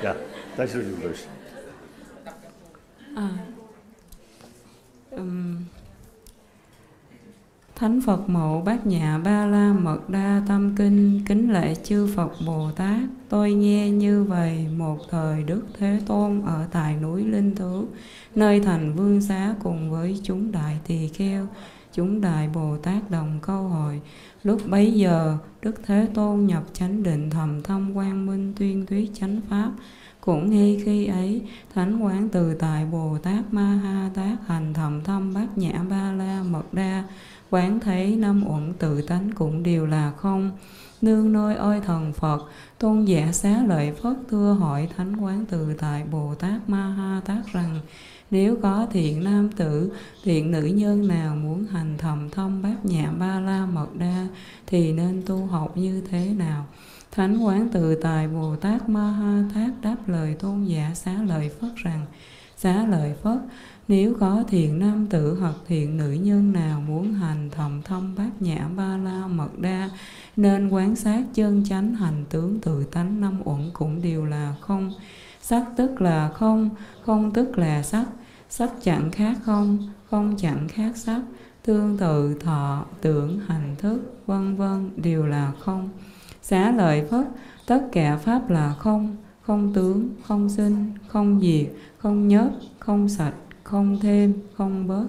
야, 다시 좀 보시. À, ừm, Thánh Phật Mẫu Bát Nhã Ba La Mật Đa Tâm Kinh kính lễ chư Phật Bồ Tát. Tôi nghe như vậy, một thời Đức Thế Tôn ở tại núi Linh Thước, nơi thành Vương Xá cùng với chúng đại tỳ kheo, chúng đại Bồ Tát đồng câu hỏi. Lúc bấy giờ, Đức Thế Tôn nhập chánh định thầm thâm quang minh tuyên thuyết chánh pháp. Cũng ngay khi ấy, Thánh Quán Từ Tại Bồ Tát Ma Ha Tát hành thầm thâm Bát Nhã Ba La Mật Đa, quán thấy năm uẩn tự tánh cũng đều là không. Nương nơi ôi thần Phật, Tôn giả Xá Lợi Phất thưa hỏi Thánh Quán Từ Tại Bồ Tát Ma Ha Tát rằng: nếu có thiện nam tử, thiện nữ nhân nào muốn hành thầm thâm Bát Nhã Ba La Mật Đa thì nên tu học như thế nào? Thánh Quán Từ Tại Bồ Tát Ma Ha Tát đáp lời Tôn giả Xá Lợi Phất rằng: Xá Lợi Phất, nếu có thiện nam tử hoặc thiện nữ nhân nào muốn hành thầm thâm Bát Nhã Ba La Mật Đa, nên quán sát chân chánh hành tướng tự tánh năm uẩn cũng đều là không. Sắc tức là không, không tức là sắc, sắc chẳng khác không, không chẳng khác sắc, tương tự thọ, tưởng, hành thức, vân vân đều là không. Xá Lợi Phất, tất cả pháp là không, không tướng, không sinh, không diệt, không nhất, không sạch, không thêm, không bớt.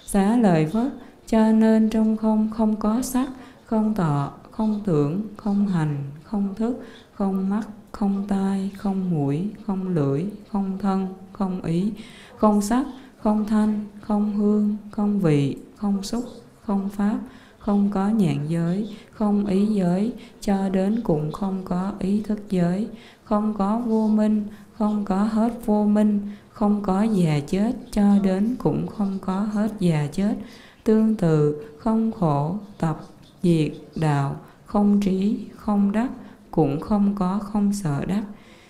Xá Lợi Phất, cho nên trong không không có sắc, không tọ, không tưởng, không hành, không thức, không mắt, không tai, không mũi, không lưỡi, không thân, không ý, không sắc, không thanh, không hương, không vị, không xúc, không pháp, không có nhãn giới, không ý giới, cho đến cũng không có ý thức giới, không có vô minh, không có hết vô minh, không có già chết, cho đến cũng không có hết già chết. Tương tự, không khổ, tập, diệt, đạo, không trí, không đắc, cũng không có không sợ đắc.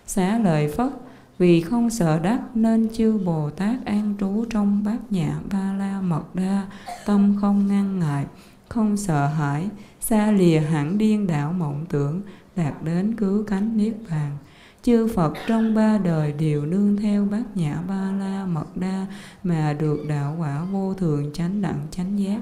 Xá Lợi Phất, vì không sợ đắc nên chư Bồ Tát an trú trong Bát Nhã Ba La Mật Đa, tâm không ngăn ngại, không sợ hãi, xa lìa hẳn điên đảo mộng tưởng, đạt đến cứu cánh niết bàn. Chư Phật trong ba đời đều nương theo Bát Nhã Ba La Mật Đa mà được đạo quả vô thường chánh đẳng chánh giác.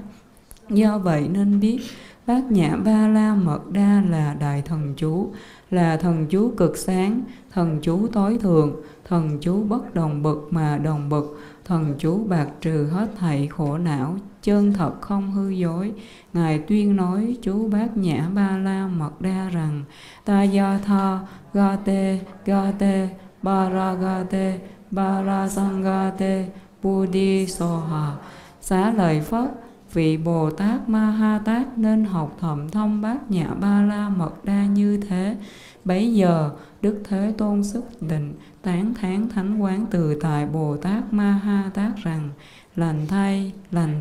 Do vậy nên biết Bát Nhã Ba La Mật Đa là đại thần chú, là thần chú cực sáng, thần chú tối thượng, thần chú bất đồng bậc mà đồng bậc, thần chú bạc trừ hết thảy khổ não, chân thật không hư dối. Ngài tuyên nói chú Bát Nhã Ba La Mật Đa rằng: ta do tha gate baragate barasangate buddhi soha. Xá Lợi Phất, vị Bồ Tát Ma Ha Tát nên học thầm thâm Bát Nhã Ba La Mật Đa như thế. Bấy giờ Đức Thế Tôn xuất định tán thán Thánh Quán Từ Tại Bồ Tát Ma Ha Tát rằng: lành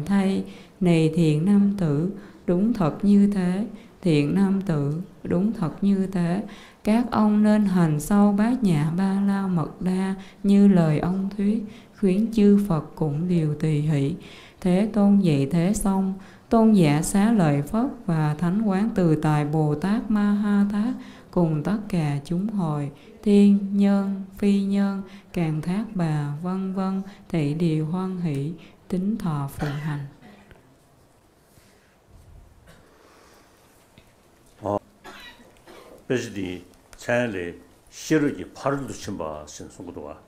thay, này thiện nam tử, đúng thật như thế. Thiện nam tử, đúng thật như thế. Các ông nên hành sâu Bát Nhã Ba La Mật Đa như lời ông thuyết, khuyến chư Phật cũng đều tỳ hỷ. Thế Tôn dạy thế xong, Tôn giả Xá Lợi Phất và Thánh Quán Từ Tại Bồ Tát Ma Ha Tát cùng tất cả chúng hội, thiên, nhân, phi nhân, càn thác bà, vân vân, thị đều hoan hỷ, tín thọ phụng hành. 베스디 차일에 시르기 파르도 침바 쓴 송구도가